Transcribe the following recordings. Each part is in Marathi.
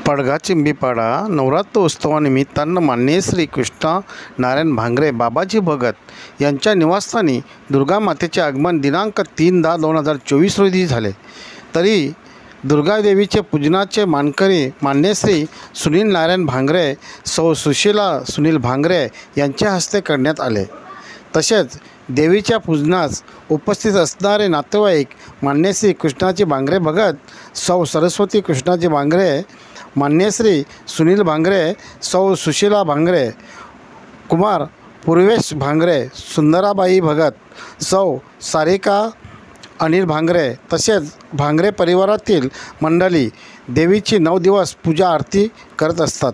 पडघा चिंबीपाडा नवरात्रोत्सवानिमित्तानं माननीय श्री कृष्णा नारायण भांगरे बाबाजी भगत यांच्या निवासस्थानी दुर्गा मातेचे आगमन दिनांक 3/10/2024 रोजी झाले। तरी दुर्गादेवीचे पूजनाचे मानकरी माननीय श्री सुनील नारायण भांगरे सौ सुशीला सुनील भांगरे यांच्या हस्ते करण्यात आले। तसेच देवीच्या पूजनास उपस्थित असणारे नातेवाईक मान्य श्री कृष्णाजी भांगरे भगत सौ सरस्वती कृष्णाजी भांगरे, मान्य श्री सुनील भांगरे, सौ सुशीला भांगरे, कुमार पूर्वेश भांगरे, सुंदराबाई भगत, सौ सारिका अनिल भांगरे तसेच भांगरे परिवारातील मंडळी देवीची 9 दिवस पूजा आरती करत असतात।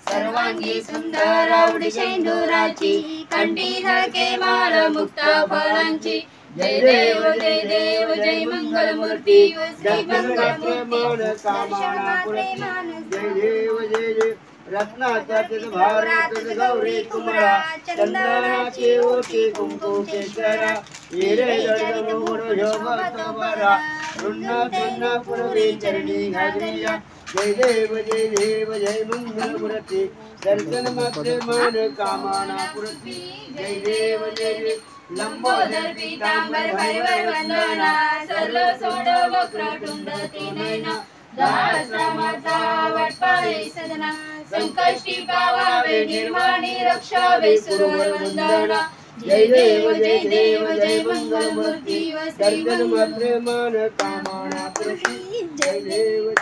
सर्वांगी सुंदर आवडी शेंदुराची, कंठी झळके माळ मुक्ता फळांची। जय देव जय देव जय मंगल मूर्ती, जय मंगल मूर्ती कामना प्रेमान। जय देव जय देव रत्नाचा भारत गौरी कुमळा, चंदनाची ओटी कुंकू केसरा, हिरे जड मुड शोभत बरा, रुन्ना धुन्ना पूर्वी चरणी घालिया। जय देव जय मंगल मूर्ती, दर्शन मात्रे मान कामना पूर्ती। जय देव जय देव लंबोदर पीतांबर भैरव वंदना, सर्व सोड वक्र टुंड नयना, दासरामाचा वटपाळी सदना, संकष्टी पावावे निर्वाणी रक्षावे सुरवर वंदना। जय देव जय मंगल मूर्ती, दर्शन मात्रे मान कामना पूर्ती। जय देव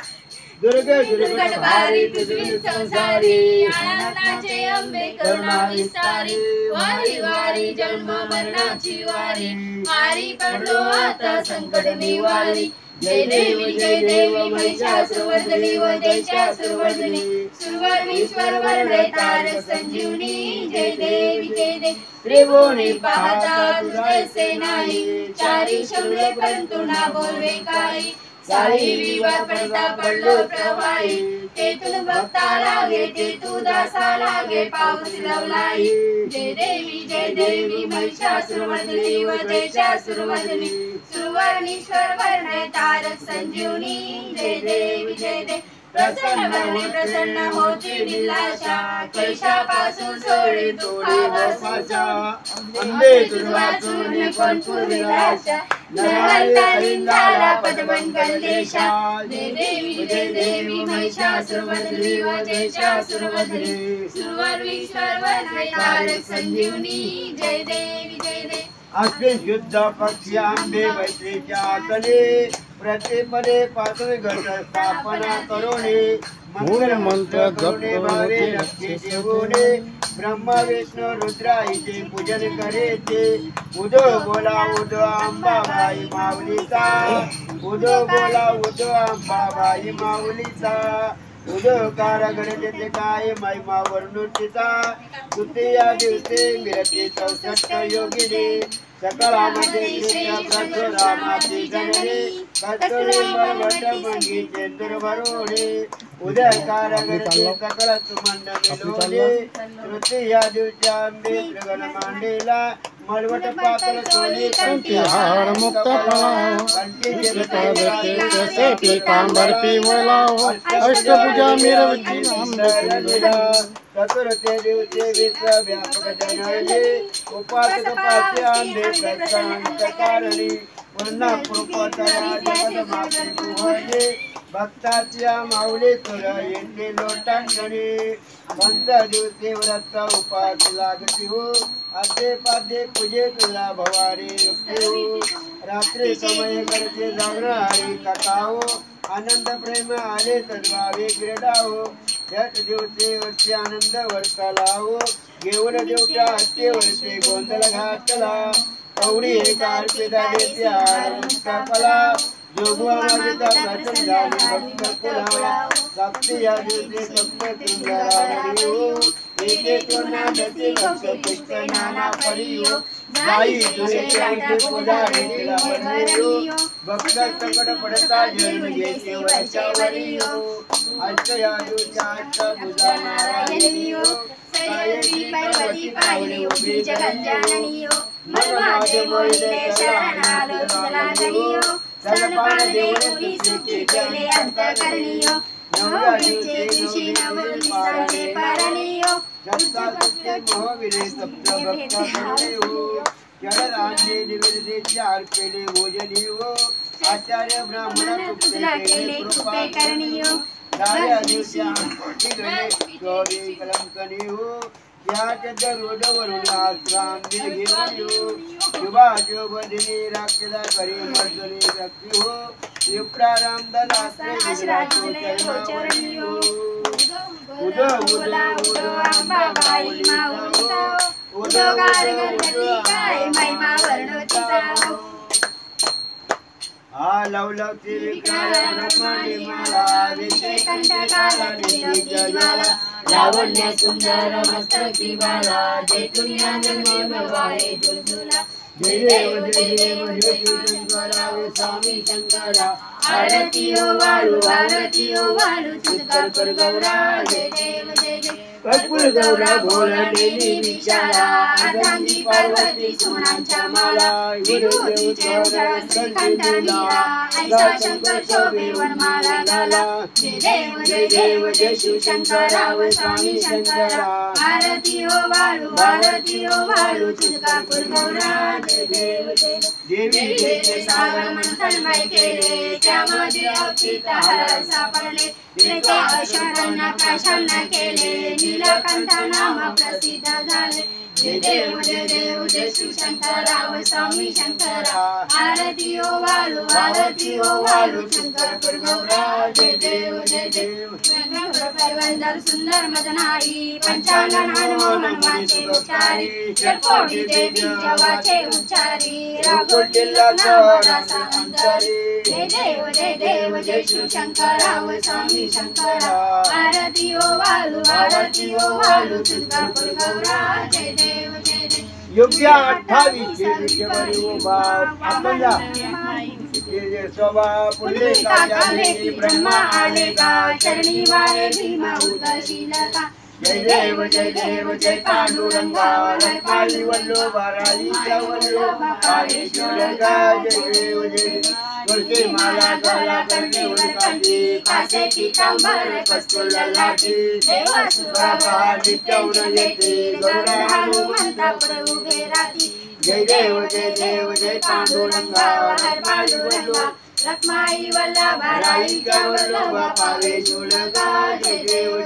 दुर्गट भारी पृथ्वी संसारी, आनंदाचे अंबे करुणा विस्तारी, वारी वारी जन्म मरणाची वारी, हारी पडलो आता संकट निवारी। जय देवी महिषासुरवर्धिनी व जयशासुरवर्धिनी, सुरवरनीश्वर वरदे तारक संजीवनी। जय देवी त्रिभुवने पाहता तुझे नाही, चारी शौर्य परंतु ना बोलवे काही, साई विवार पडता पडलो प्रवाही, तेथून भक्ता लागे ते तू दासा लागे पाऊस लावलाई। जय देवी महिषासुरवर्धिनी व जयशासुरवर्धिनी, सुरवरनीश्वर वरदे तारक संजीवनी। जय देव प्रसन्न वरने प्रसन्न होती निलाशा, कैशापासून सोडे तू पावसाचा, अंबे दुर्वाचून कोण पूर्विलाशा, नरहरता पदवन कल्लेशा। जय देवी महिषासुरवर्धिनी व जयशासुरवर्धिनी, सुरवरनीश्वर वरदे तारक संजीवनी। जय देवी अश्विन युद्ध पक्षी आंबे वैत्रीच्या तले, प्रतिपदे पातळी घट स्थापना करोने, मंगल मंत्र जपणे भावे लक्ष्मी देवोने, ब्रह्मा विष्णू रुद्राईचे पूजन करेचे। उदो बोला उदो अंबाबाई माऊलीचा, उदो बोला उदो अंबाबाई माऊलीचा, उदो कारगडते काय महिमा वर्णुतीचा, तृतीया दिवसे मिळते 64 योगिनी, सकळामध्ये कृष्ण रामाची जननी, कस्तुरी मरवट मंगीचे दुर्भरोणे, उदय कारगडते सकळ मंडलोने, तृतीया दिवशी आंबे प्रगण मांडेला, मलवट पातळ सोनी कंठी हार मुक्त फळा, कंठीचे पीतांबर पिवळा, अष्टभुजा मिरवती नाम चतुर्थे दिवसे विश्व व्यापक जननी, उपासक पाचे आंबे प्रशांत कारणी, पुन्हा कृपतया जगत माते पुहणे, भक्ताच्या माऊली तुर येते लोटांगणी, पंच दिवसे व्रत उपास लागती हो, आद्य पाद्य पूजे तुला भवानी युक्ती हो, रात्री समय करते जागणारी कथा हो, आनंद प्रेम आले तद्वावे क्रीडा हो, जट दिवसे वर्षी आनंद वर्षाला हो, घेऊन देवटा हत्ते वर्षे गोंधळ घातला, कवडी कार्पे झाले त्या कला, जोगवा माझा प्रचंड झाले भक्त कुला, साक्षी या दिवसे सप्त सुंदरावरी हो, एके तो नादते भक्त पुष्ट नाना परी हो, जाई तुझे त्यांचे पुजारी तिला बनले हो, भक्त संकट पडता जन्म घेते वर्षावरी हो, अष्ट या दिवसा अष्टभुजा नारायणी हो, सायंती पार्वती पावली उभी जगज्जननी हो, मर्मादे मोहिते शरणालो तुला गणी हो, स्तनपान देऊन मी सुखी केले अंतःकरणीय नवरात्रीचे दिवशी नवमी सारले पारणीय जगता सत्य मोहविले सप्त भक्त करणे हो जडरांजे निवेदे चार केले भोजनी हो आचार्य ब्राह्मण तुला केले कृपे करणीय राजा दिवसा गौरी कलंकनी हो याच रोड वरून आश्राम घेऊन येऊ शुभाशो बदिनी राक्षदा करी मर्दनी रक्ती हो युक्ता रामदास चरणी हो उदो अंबाबाई माऊलीचा उदो गारगणपती काय महिमा वर्णोतीचा लवलवती विकार ब्रह्मांडी माला विषय कंठकाला नित्याला लावण्य सुंदर मस्तकी बाला जय दुनिया जन्मे भवाये झुलझुला जय देव जय शंकरा स्वामी शंकरा आरती ओ वाळू सुंदर कर गौरा जय देव जय कर्पूर गौरा भोळ देवी विचारा अर्धांगी पार्वती सोनांच्या माला विरोधीचे कंठनीला ऐसा शंकर शोभे वनमाला गाला जय देव जय शिवशंकरा व स्वामी शंकरा आरती ओ वाळू तुझका गौरा जय देव जय देवी जय सागर मंथन माय केले त्यामध्ये अक्षित हार सापडले तिथे अक्षरांना प्रसन्न केले नीलकंठ नाम प्रसिद्ध झाले जय देव जय शिवशंकरा व स्वामी शंकरा आरती ओ वाळू शंकर गौरा जय देव परवंदर सुंदर मदनाई पंचानन हनुमान वाचे उच्चारी जलकोटी देवी जवाचे उच्चारी राकोटी लग्नाचा अंतरी जय देव जय शिवशंकरा व स्वामी शंकरा आरती ओ वाळू शंकर गौरा जय देव योग्य 28 विषयवरी उभा आपण स्वभाव पुंडलिकाच्या ब्रह्मा आले का चरणी वारे भीमा उदशीलता जय देव जय पांडुरंगा पाली वल्लोबा राईच्या वल्लोबा काळेश्वरंगा जय देव तुळशी माला गला करणे उलकाची कासे पितांबर कस्तुर लाटी देवासुरा नित्यवून येते गौरा हनुमंता पुढे उभे राहती जय देव जय पांडुरंगा पांडुरंगा लक्ष्माई वल्लभा राईच्या वल्लोबा पावे शूलगा जय देव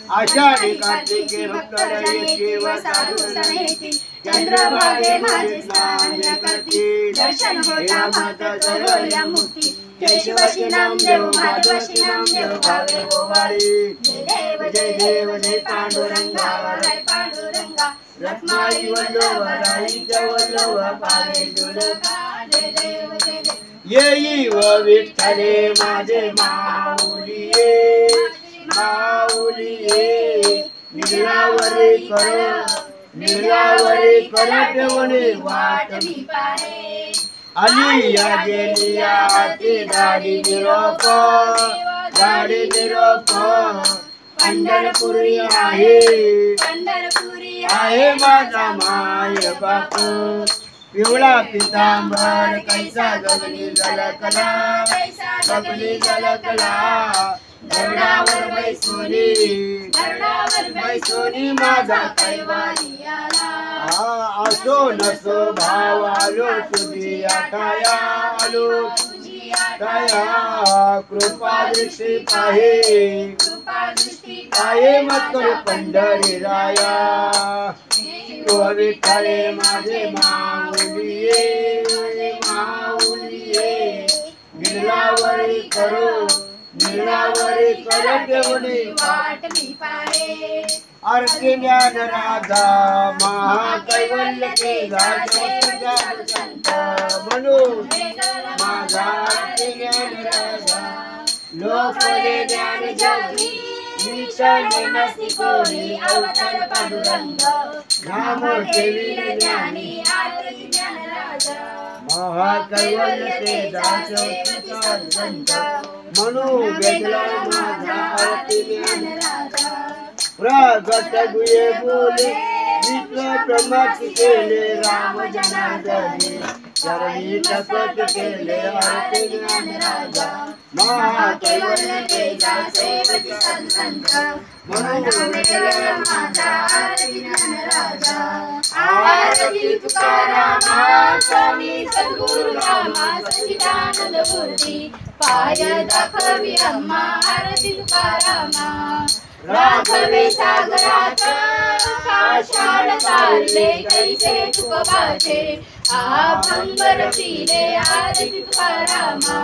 आषाढी कार्तिके भक्तरयेती व साधू समेती चंद्रभागे माझे स्नान करती दर्शन होता माता सर्वया मुक्ती केशवशी नामदेव माधवशी नामदेव भावे गोवाळी जय देव जय पांडुरंगा पांडुरंगा लक्ष्माई वल्लभा राईच्या वल्लोबा पावे शूलगा जय देव येई व विठ्ठले माझे माऊली ये निर्लावरी कर ठेवणे वाट मी पारे आली या गेली या ती गाडी निरोप पंढरपुरी आहे माझा माय बाप पिवळा पितांबर कैसा गगनी झलकला गरुडावर बैसोनी माझा कैवारी आला असो नसो भाव आलो तुझी आलो कृपा दृष्टी पाहे मत पंढरी राया तू विठ्ठले माझे माऊलिये निर्लावरी कर ठेवणी वाट मी पारे आरती ज्ञान राधा महाकैवल्य के संत म्हणून माझा आरती ज्ञान राधा लोकले ज्ञान जगी विचारले नसती कोणी अवतार पांडुरंग नाम ठेविले ज्ञानी आरती ज्ञान राधा महाकैवल्य के संत म्हणून वेगळा माझा आरती ज्ञान राधा प्रगट गुये बोले विश्व ब्रह्माची केले राम जनार्दनी चरणी तसत केले आरती ज्ञान राजा महाकेवल तेजा सेवती साधू संत म्हणून केवळ माझा आरती ज्ञान राजा आरती तुकारामा स्वामी सद्गुरु रामा सच्चिदानंद मूर्ती पाय दाखवी अम्मा आरती तुकारामा राघवे सागरात आषाढ तारले कैसे तुकवाचे आभंगर पिले आरती तुकारामा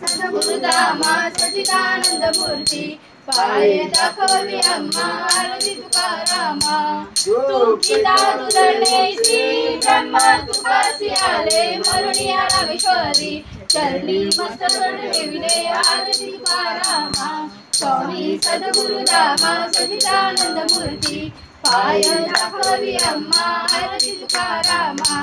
सद्गुरुदामा सच्चिदानंद मूर्ती पाय दाखवी अम्मा आरती तुकारामा तुकिता तुदळेसी ब्रह्मा तुकासी आले मरुनिया रामेश्वरी चरणी मस्तक ठेविले आरती तुकारामा स्वामी सद्गुरुदामा सच्चिदानंद मूर्ती पाय दाखवी अम्मा आरती तुकारामा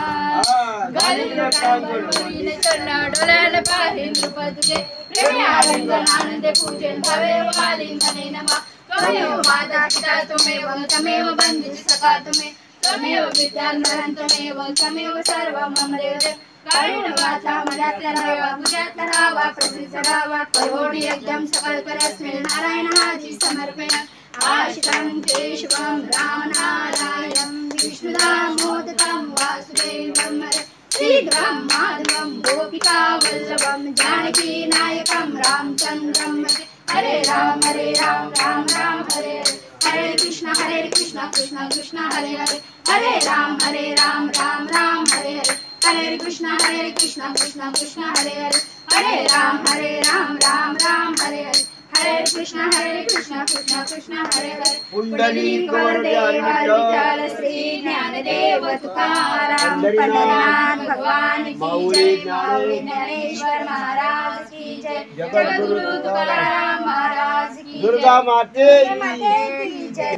गालिंद्र टांगोळीने चरणा डोळ्याने पाहे नृप तुझे प्रेमी आलिंगनानंदे पूजन भवे आलिंगने नमा त्वमेव माता पिता त्वमेव बंधुजी सखा त्वमेव विद्याधरं त्वमेव सर्वं मम देवदेव काळीन वाचा मनातला राहावा गुजातला राहावा प्रसिद्ध राहावा करोडी एकदम सकल परस्मै नारायण हाची समर्पण आशितं केशवं रामनारायणं विष्णुदामोदरं वासुदेवं श्रीधरं माधवं गोपिका वल्लभं जानकी नायकं रामचन्द्रं हरे राम राम राम हरे हरे कृष्ण कृष्ण कृष्ण हरे हरे हरे राम राम हरे हरे हरे कृष्ण कृष्ण कृष्ण हरे हरे हरे राम राम हरे हरे हरे कृष्ण कृष्ण कृष्ण हरे हरे पुंडलीक वरदेव विठ्ठल श्री ज्ञानदेव तुकाराम पंढरीनाथ भगवान की जय ज्ञानेश्वर महाराज की जय जगद्गुरु तुकाराम महाराज की दुर्गा माते की जय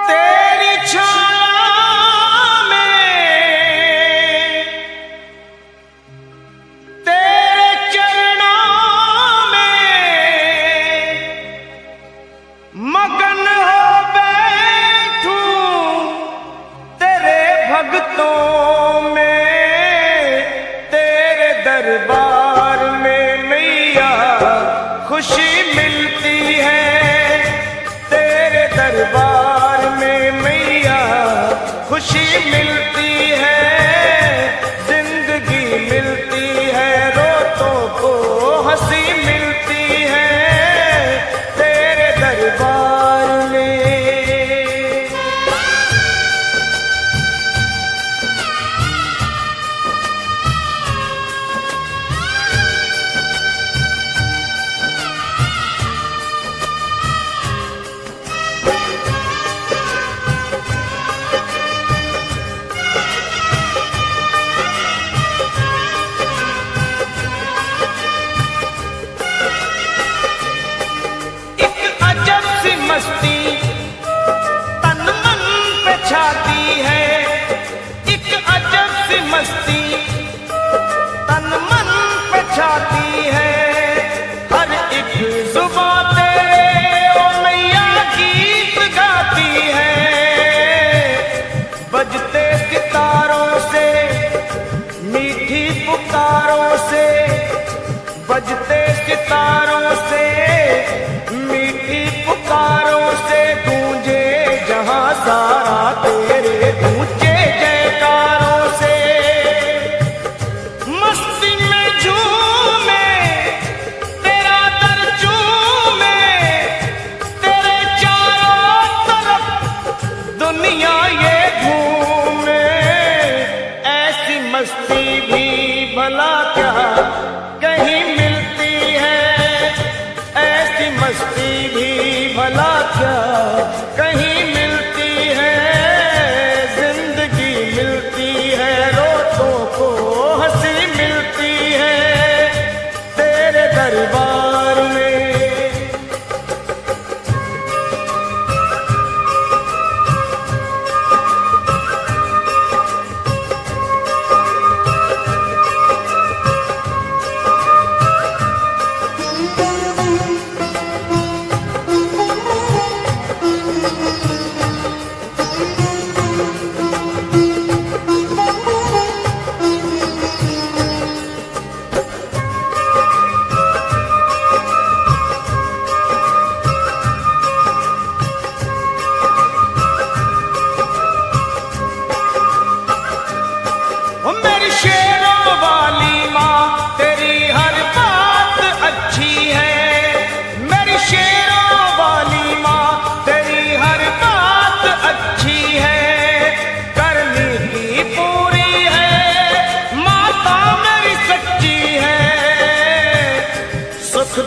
तेरी छाया में तेरे चरणों में मगन हो बैठूं तेरे भक्तों में तेरे दरबार में मैया खुशी मिलती है तेरे दरबार में मैया खुशी मिलती है जिंदगी मिलती है रोतों को हंसी मिलती है तेरे दरबार में मस्ती तन मन पे छाती है एक अजब सी मस्ती तन मन पे छाती है हर एक जुबान तेरे ओ मैया गीत गाती है बजते सितारों से मीठी पुकारों से बजते सितारों से मीठी पुकारों से गूंजे जहां सारा तेरे ऊंचे जयकारों से मस्ती में झूमे तेरा दर झूमे तेरे चारों तरफ दुनिया ये घूमे ऐसी मस्ती भी भला क्या कहीं मिलती है ऐसी मस्ती भी भला क्या कहीं मिलती है जिंदगी मिलती है रोतों को हंसी मिलती है तेरे दरबार में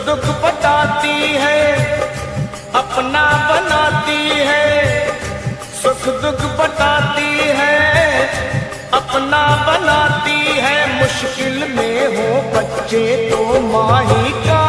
दुख बताती है, अपना बनाती है। सुख दुख बताती है, अपना बनाती है। मुश्किल में हो बच्चे तो माँ ही का